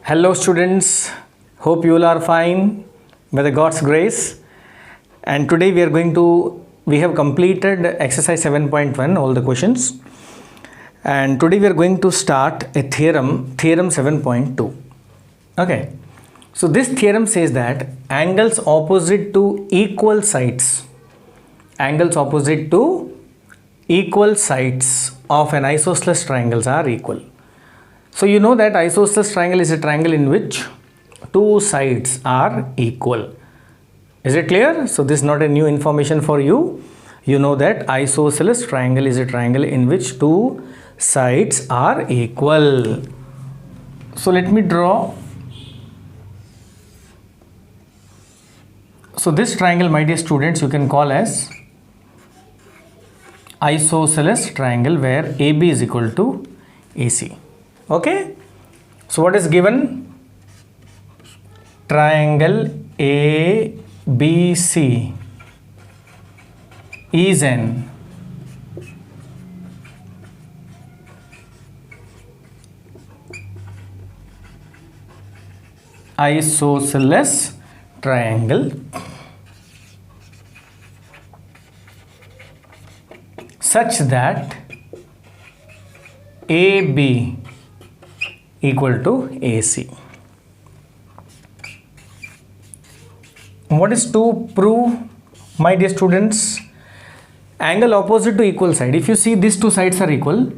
Hello students, hope you all are fine by the God's grace. And today we have completed exercise 7.1, all the questions. And today we are going to start a theorem 7.2. Okay, so this theorem says that angles opposite to equal sides of an isosceles triangles are equal. So you know that isosceles triangle is a triangle in which two sides are equal. Is it clear? So this is not a new information for you. You know that isosceles triangle is a triangle in which two sides are equal. So let me draw. So this triangle, my dear students, you can call as isosceles triangle where AB is equal to AC. Okay, so what is given? Triangle ABC is an isosceles triangle such that AB equal to AC. What is to prove, my dear students? Angle opposite to equal side. If you see these two sides are equal,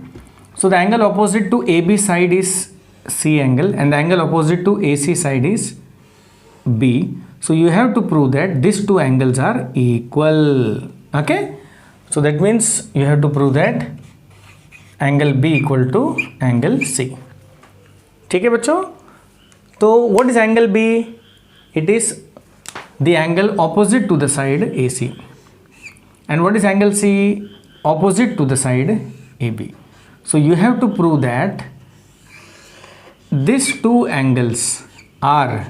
so the angle opposite to AB side is C angle and the angle opposite to AC side is B. So you have to prove that these two angles are equal. Okay, so that means you have to prove that angle B equal to angle C. ठीक है बच्चों, तो what is angle B? It is the angle opposite to the side AC. And what is angle C? Opposite to the side AB. So you have to prove that these two angles are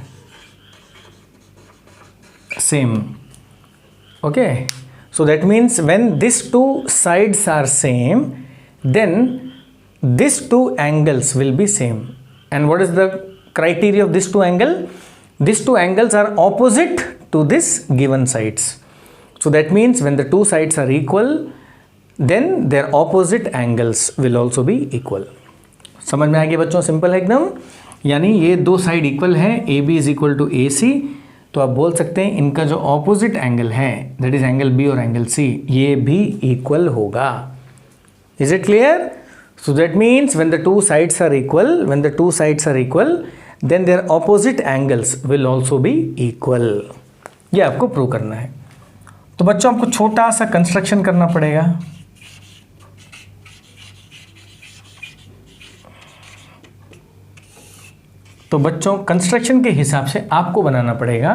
same. Okay, so that means when these two sides are same, then these two angles will be same. And what is the criteria of these two angles? These two angles are opposite to this given sides. So that means when the two sides are equal, then their opposite angles will also be equal. समझ में आ गया बच्चों? Simple है एकदम. यानी ये दो side equal है, AB is equal to AC, तो आप बोल सकते हैं इनका जो ऑपोजिट एंगल है, दैट इज एंगल B और एंगल C, ये भी इक्वल होगा. Is it clear? So that means when the two sides are equal, then their opposite angles will also be equal. ये आपको प्रूव करना है. तो बच्चों आपको छोटा सा कंस्ट्रक्शन करना पड़ेगा. तो बच्चों कंस्ट्रक्शन के हिसाब से आपको बनाना पड़ेगा.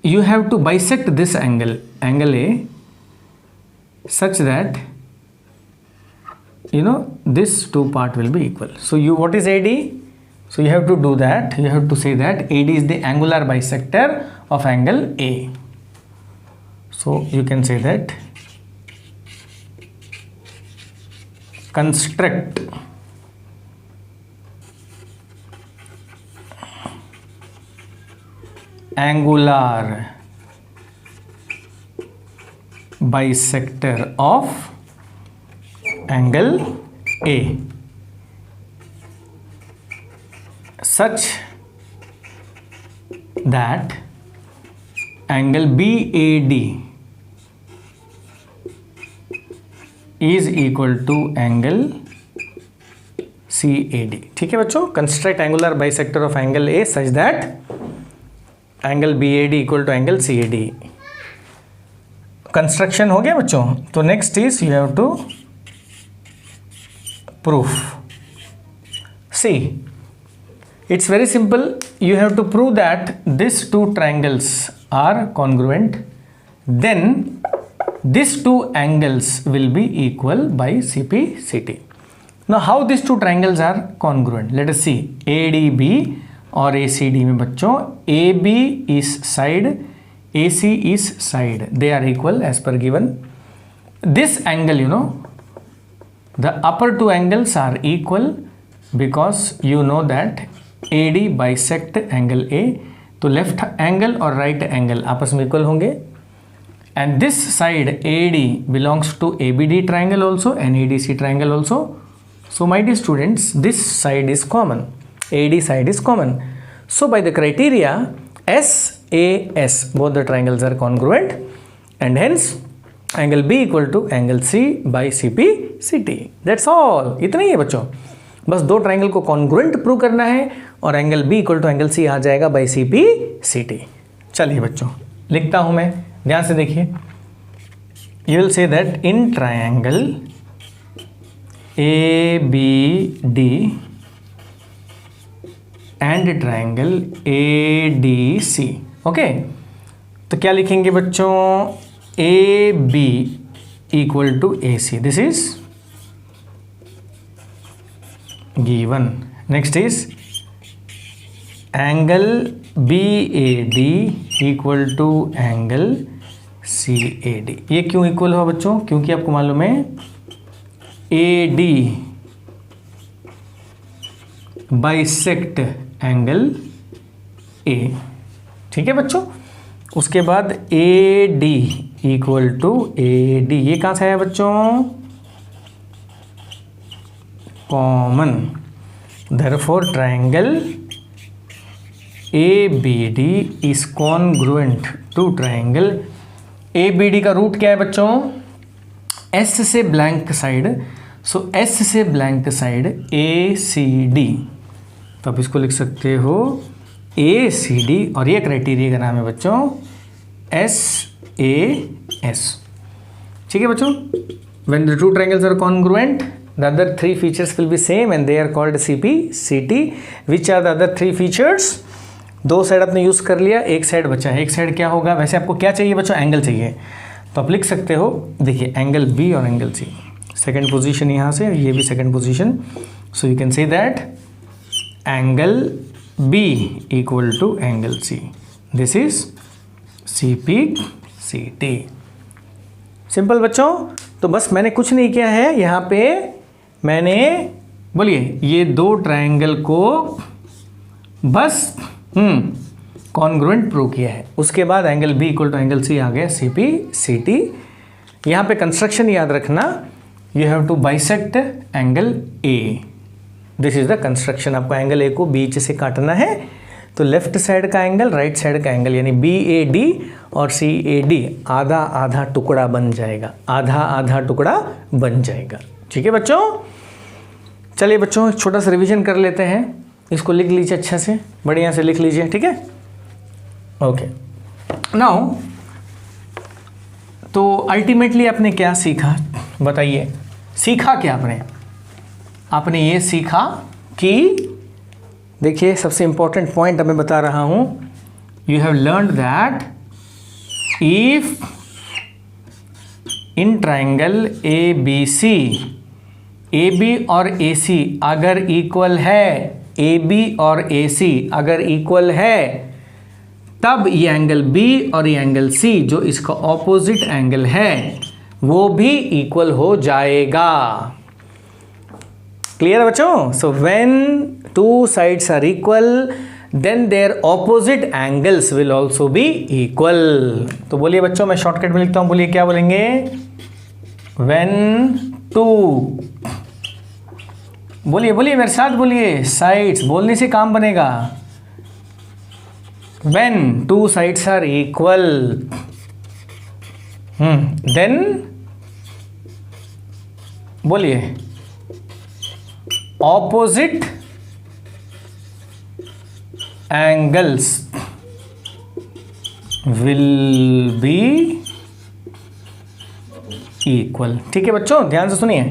You have to bisect this angle A, such that this two part will be equal. So what is AD? So you have to do that. You have to say that AD is the angular bisector of angle A. So you can say that construct angular bisector of angle A such that angle BAD is equal to angle CAD. ठीक है बच्चों, construct angular bisector of angle A such that angle BAD equal to angle CAD. Construction हो गया बच्चों. तो next is you have to proof. See, it's very simple. You have to prove that this two triangles are congruent, then this two angles will be equal by CP/CT. Now how this two triangles are congruent? Let us see. ADB और ACD में बच्चों AB is side, AC is side, they are equal as per given. This angle, The upper two angles are equal because you know that AD bisect angle A. तो left angle और right angle आपस में equal होंगे. And this side AD belongs to ABD triangle also and ADC triangle also. So my dear students, this side is common. AD side is common. So by the criteria SAS, both the triangles are congruent and hence angle B equal to angle C by CP CT. That's all. इतना ही है बच्चों. बस दो triangle को congruent prove करना है और angle B equal to angle C आ जाएगा बाई CP CT. चलिए बच्चों लिखता हूं मैं, ध्यान से देखिए. You will say that in triangle ABD and triangle ADC. Okay, तो क्या लिखेंगे बच्चों? AB equal to AC. This is given. Next is angle BAD equal to angle CAD. ये क्यों इक्वल हुआ बच्चों? क्योंकि आपको मालूम है AD बाइसेक्ट एंगल A. ठीक है बच्चों. उसके बाद AD इक्वल टू AD, ये कहाँ से आया बच्चों? Common. Therefore triangle ABD is congruent to triangle ABD. का रूट क्या है बच्चों? S से ब्लैंक साइड. सो S से ब्लैंक साइड ACD. तो आप इसको लिख सकते हो ACD और ये क्राइटेरिया का नाम है बच्चों SAS. ठीक है बच्चों. When the two triangles are congruent, the other three features will be same and they are called CP CT. Which are the other three features? दो साइड आपने यूज़ कर लिया, एक साइड बचा है. एक साइड क्या होगा? वैसे आपको क्या चाहिए बच्चों? एंगल चाहिए. तो आप लिख सकते हो, देखिए एंगल B और एंगल C. सेकेंड पोजीशन यहाँ से, ये भी second position. So you can say that angle B equal to angle C. This is CP CT. Simple बच्चों. तो बस मैंने कुछ नहीं किया है यहाँ पे, मैंने बोलिए ये दो ट्रायंगल को बस कॉन्ग्रुएंट प्रूव किया है. उसके बाद angle B equal to angle C आ गया CP CT. यहाँ पे कंस्ट्रक्शन याद रखना, you have to bisect angle A. This is the construction. आपको एंगल A को बीच से काटना है, तो लेफ्ट साइड का एंगल, राइट साइड का एंगल यानी BAD और CAD आधा आधा टुकड़ा बन जाएगा. आधा आधा टुकड़ा बन जाएगा. ठीक है बच्चों. चलिए बच्चों एक छोटा सा रिवीजन कर लेते हैं. इसको लिख लीजिए अच्छा से, बढ़िया से लिख लीजिए. ठीक है. ओके. नाउ तो अल्टीमेटली आपने क्या सीखा बताइए? सीखा क्या आपने? आपने ये सीखा कि देखिए सबसे इंपॉर्टेंट पॉइंट अब मैं बता रहा हूं. You have learn that if in triangle ABC AB और AC अगर इक्वल है, AB और AC अगर इक्वल है, तब ये एंगल B और ये एंगल C जो इसका ऑपोजिट एंगल है वो भी इक्वल हो जाएगा. क्लियर है बच्चों? So when two sides are equal then their opposite angles will also be equal. तो बोलिए बच्चों, मैं शॉर्टकट में लिखता हूं. बोलिए क्या बोलेंगे? व्हेन टू, बोलिए बोलिए मेरे साथ बोलिए, साइड्स बोलने से काम बनेगा. When two sides are equal then बोलिए opposite angles will be equal. ठीक है बच्चों, ध्यान से सुनिए.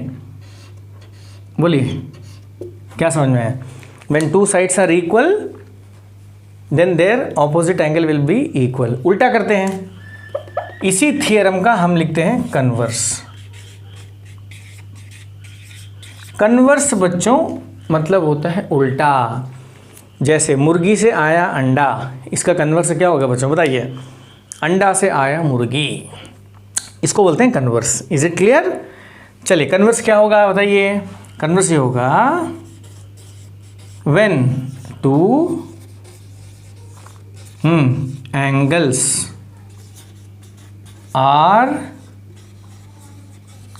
बोलिए क्या समझ में आया? when two sides are equal then their opposite angle will be equal. उल्टा करते हैं. इसी थियरम का हम लिखते हैं कन्वर्स. कन्वर्स बच्चों मतलब होता है उल्टा. जैसे मुर्गी से आया अंडा, इसका कन्वर्स क्या होगा बच्चों बताइए? अंडा से आया मुर्गी, इसको बोलते हैं कन्वर्स. Is it clear? चलिए कन्वर्स क्या होगा बताइए। कन्वर्स ये होगा when two angles are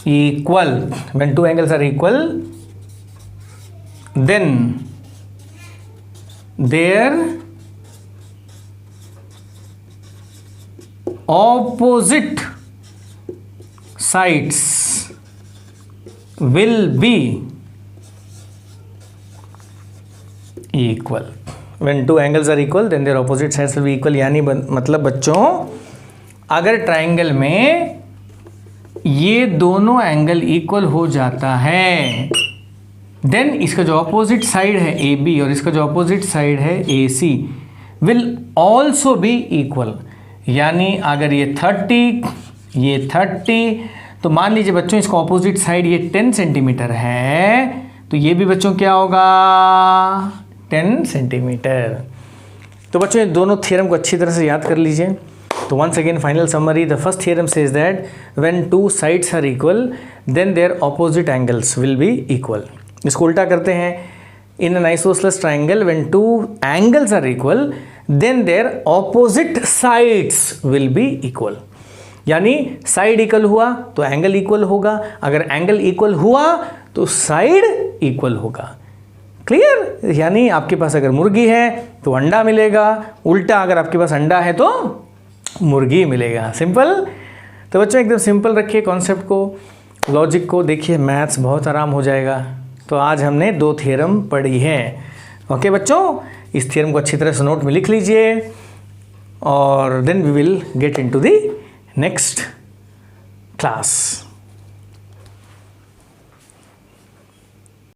equal, when two angles are equal then their opposite sides will be equal. When two angles are equal then their opposite sides will be equal. यानी मतलब बच्चों अगर triangle में ये दोनों angle equal हो जाता है देन इसका जो ऑपोजिट साइड है AB और इसका जो ऑपोजिट साइड है AC will also be equal. यानी अगर ये 30 ये 30 तो मान लीजिए बच्चों इसका ऑपोजिट साइड ये 10 सेंटीमीटर है तो ये भी बच्चों क्या होगा 10 सेंटीमीटर। तो बच्चों ये दोनों थ्योरम को अच्छी तरह से याद कर लीजिए। तो once again final summary, the first theorem says that when two sides are equal then their opposite angles will be equal. इसको उल्टा करते हैं, in an isosceles triangle when two angles are equal then their opposite sides will be equal. यानी side equal हुआ तो angle equal होगा, अगर angle equal हुआ तो साइड इक्वल होगा। क्लियर? यानी आपके पास अगर मुर्गी है तो अंडा मिलेगा, उल्टा अगर आपके पास अंडा है तो मुर्गी मिलेगा। सिंपल। तो बच्चों एकदम सिंपल रखिए कॉन्सेप्ट को, लॉजिक को, देखिए मैथ्स बहुत आराम हो जाएगा। तो आज हमने 2 थ्योरम पढ़ी हैं। ओके बच्चों, इस थ्योरम को अच्छी तरह से नोट में लिख लीजिए और then we will get into the next class.